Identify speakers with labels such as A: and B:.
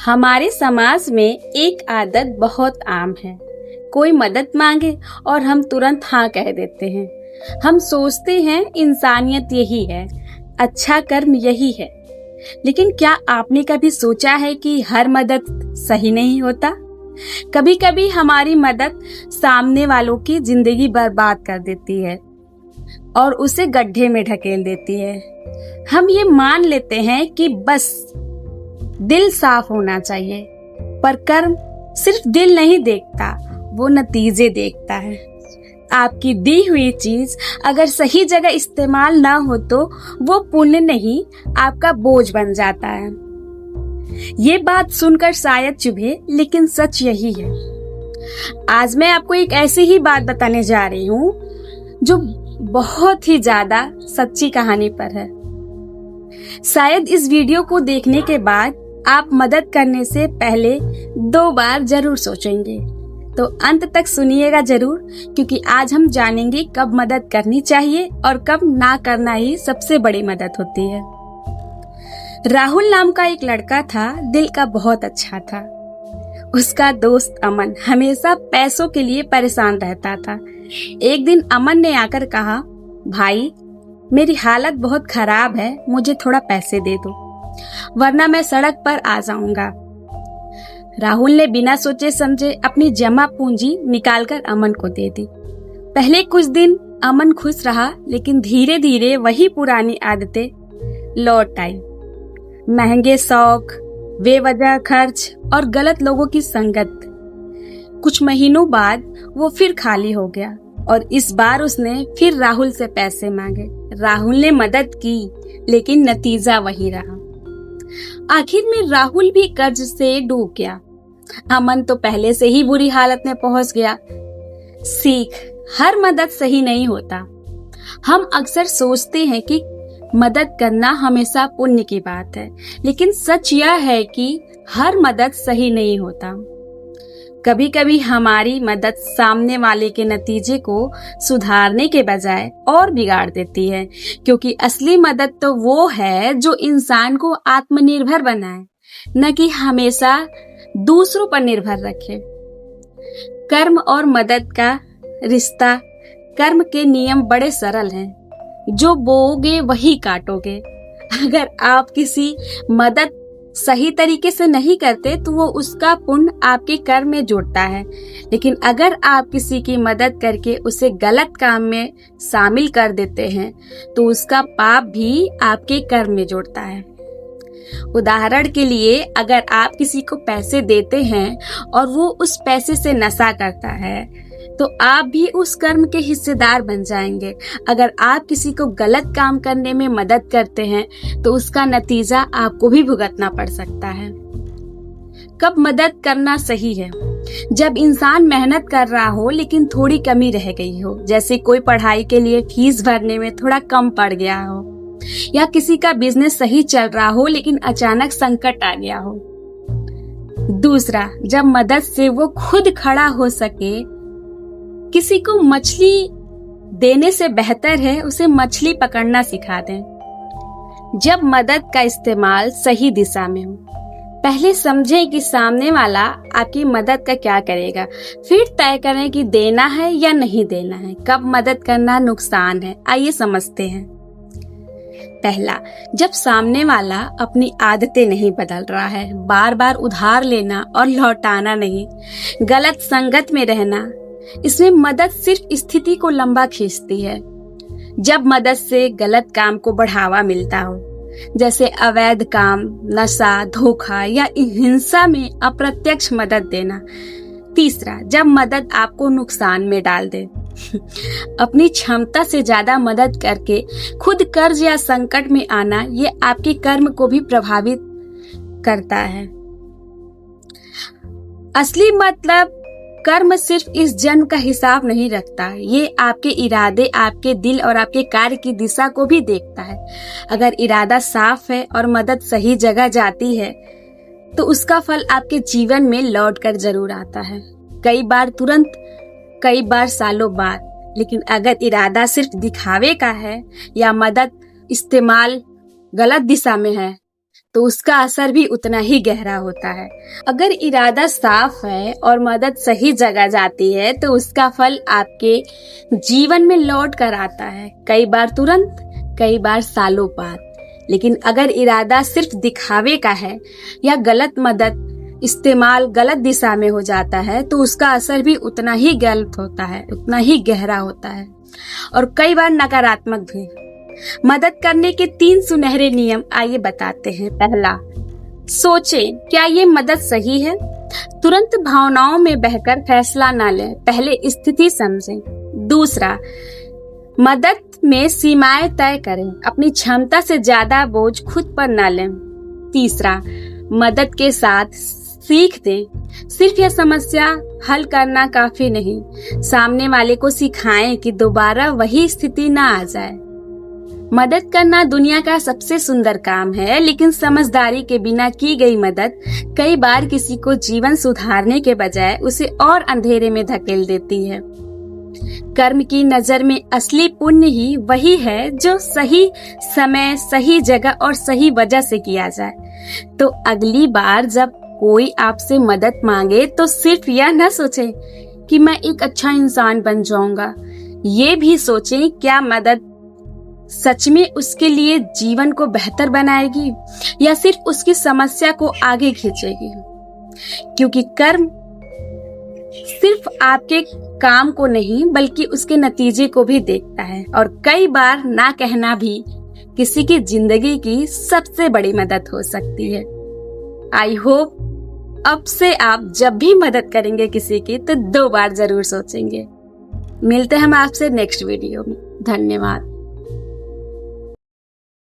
A: हमारे समाज में एक आदत बहुत आम है। कोई मदद मांगे और हम तुरंत हाँ कह देते हैं। हम सोचते हैं इंसानियत यही है, अच्छा कर्म यही है। लेकिन क्या आपने कभी सोचा है कि हर मदद सही नहीं होता? कभी कभी हमारी मदद सामने वालों की जिंदगी बर्बाद कर देती है और उसे गड्ढे में ढकेल देती है। हम ये मान लेते हैं कि बस दिल साफ होना चाहिए, पर कर्म सिर्फ दिल नहीं देखता, वो नतीजे देखता है। आपकी दी हुई चीज अगर सही जगह इस्तेमाल ना हो तो वो पुण्य नहीं, आपका बोझ बन जाता है। ये बात सुनकर शायद चुभे, लेकिन सच यही है। आज मैं आपको एक ऐसी ही बात बताने जा रही हूँ जो बहुत ही ज्यादा सच्ची कहानी पर है। शायद इस वीडियो को देखने के बाद आप मदद करने से पहले 2 बार जरूर सोचेंगे, तो अंत तक सुनिएगा जरूर, क्योंकि आज हम जानेंगे कब मदद करनी चाहिए और कब ना करना ही सबसे बड़ी मदद होती है। राहुल नाम का एक लड़का था, दिल का बहुत अच्छा था। उसका दोस्त अमन हमेशा पैसों के लिए परेशान रहता था। एक दिन अमन ने आकर कहा, भाई मेरी हालत बहुत खराब है, मुझे थोड़ा पैसे दे दो, वरना मैं सड़क पर आ जाऊंगा। राहुल ने बिना सोचे समझे अपनी जमा पूंजी निकालकर अमन को दे दी। पहले कुछ दिन अमन खुश रहा, लेकिन धीरे धीरे वही पुरानी आदतें लौट आई। महंगे शौक, बेवजह खर्च और गलत लोगों की संगत। कुछ महीनों बाद वो फिर खाली हो गया और इस बार उसने फिर राहुल से पैसे मांगे। राहुल ने मदद की, लेकिन नतीजा वही रहा। आखिर में राहुल भी कर्ज से डूब गया। अमन तो पहले से ही बुरी हालत में पहुंच गया। सीख, हर मदद सही नहीं होता। हम अक्सर सोचते हैं कि मदद करना हमेशा पुण्य की बात है, लेकिन सच यह है कि हर मदद सही नहीं होता। कभी कभी हमारी मदद सामने वाले के नतीजे को सुधारने के बजाय और बिगाड़ देती है, क्योंकि असली मदद तो वो है जो इंसान को आत्मनिर्भर बनाए, न कि हमेशा दूसरों पर निर्भर रखे। कर्म और मदद का रिश्ता। कर्म के नियम बड़े सरल हैं, जो बोओगे वही काटोगे। अगर आप किसी मदद सही तरीके से नहीं करते तो वो उसका पुण्य आपके कर्म में जुड़ता है, लेकिन अगर आप किसी की मदद करके उसे गलत काम में शामिल कर देते हैं तो उसका पाप भी आपके कर्म में जुड़ता है। उदाहरण के लिए, अगर आप किसी को पैसे देते हैं और वो उस पैसे से नशा करता है तो आप भी उस कर्म के हिस्सेदार बन जाएंगे। अगर आप किसी को गलत काम करने में मदद करते हैं तो उसका नतीजा आपको भी भुगतना पड़ सकता है। कब मदद करना सही है? जब इंसान मेहनत कर रहा हो लेकिन थोड़ी कमी रह गई हो, जैसे कोई पढ़ाई के लिए फीस भरने में थोड़ा कम पड़ गया हो, या किसी का बिजनेस सही चल रहा हो लेकिन अचानक संकट आ गया हो। दूसरा, जब मदद से वो खुद खड़ा हो सके। किसी को मछली देने से बेहतर है उसे मछली पकड़ना सिखा दें। जब मदद का इस्तेमाल सही दिशा में हो, पहले समझें कि सामने वाला आपकी मदद का क्या करेगा, फिर तय करें कि देना है या नहीं देना है। कब मदद करना नुकसान है, आइए समझते हैं। पहला, जब सामने वाला अपनी आदतें नहीं बदल रहा है, बार बार उधार लेना और लौटाना नहीं, गलत संगत में रहना, इसमें मदद सिर्फ स्थिति को लंबा खींचती है। जब मदद से गलत काम को बढ़ावा मिलता हो, जैसे अवैध काम, नशा, धोखा या हिंसा में अप्रत्यक्ष मदद देना। तीसरा, जब मदद आपको नुकसान में डाल दे। अपनी क्षमता से ज्यादा मदद करके खुद कर्ज या संकट में आना, ये आपके कर्म को भी प्रभावित करता है। असली मतलब, कर्म सिर्फ इस जन्म का हिसाब नहीं रखता, ये आपके इरादे, आपके दिल और आपके कार्य की दिशा को भी देखता है। अगर इरादा साफ है और मदद सही जगह जाती है तो उसका फल आपके जीवन में लौट कर जरूर आता है। कई बार तुरंत, कई बार सालों बाद। लेकिन अगर इरादा सिर्फ दिखावे का है या मदद इस्तेमाल गलत दिशा में है तो उसका असर भी उतना ही गहरा होता है। अगर इरादा साफ है और मदद सही जगह जाती है तो उसका फल आपके जीवन में लौट कर आता है, कई बार तुरंत, कई बार सालों बाद। लेकिन अगर इरादा सिर्फ दिखावे का है या गलत मदद इस्तेमाल गलत दिशा में हो जाता है तो उसका असर भी उतना ही गलत होता है, उतना ही गहरा होता है और कई बार नकारात्मक भी। मदद करने के 3 सुनहरे नियम आइए बताते हैं। पहला, सोचें क्या ये मदद सही है। तुरंत भावनाओं में बहकर फैसला ना लें, पहले स्थिति समझें। दूसरा, मदद में सीमाएं तय करें, अपनी क्षमता से ज्यादा बोझ खुद पर ना लें। तीसरा, मदद के साथ सीख दें, सिर्फ यह समस्या हल करना काफी नहीं, सामने वाले को सिखाएं कि दोबारा वही स्थिति ना आ जाए। मदद करना दुनिया का सबसे सुंदर काम है, लेकिन समझदारी के बिना की गई मदद कई बार किसी को जीवन सुधारने के बजाय उसे और अंधेरे में धकेल देती है। कर्म की नजर में असली पुण्य ही वही है जो सही समय, सही जगह और सही वजह से किया जाए। तो अगली बार जब कोई आपसे मदद मांगे तो सिर्फ यह न सोचें कि मैं एक अच्छा इंसान बन जाऊंगा, ये भी सोचें क्या मदद सच में उसके लिए जीवन को बेहतर बनाएगी या सिर्फ उसकी समस्या को आगे खींचेगी। क्योंकि कर्म सिर्फ आपके काम को नहीं बल्कि उसके नतीजे को भी देखता है और कई बार ना कहना भी किसी की जिंदगी की सबसे बड़ी मदद हो सकती है। आई होप अब से आप जब भी मदद करेंगे किसी की तो 2 बार जरूर सोचेंगे। मिलते हैं हम आपसे नेक्स्ट वीडियो में। धन्यवाद।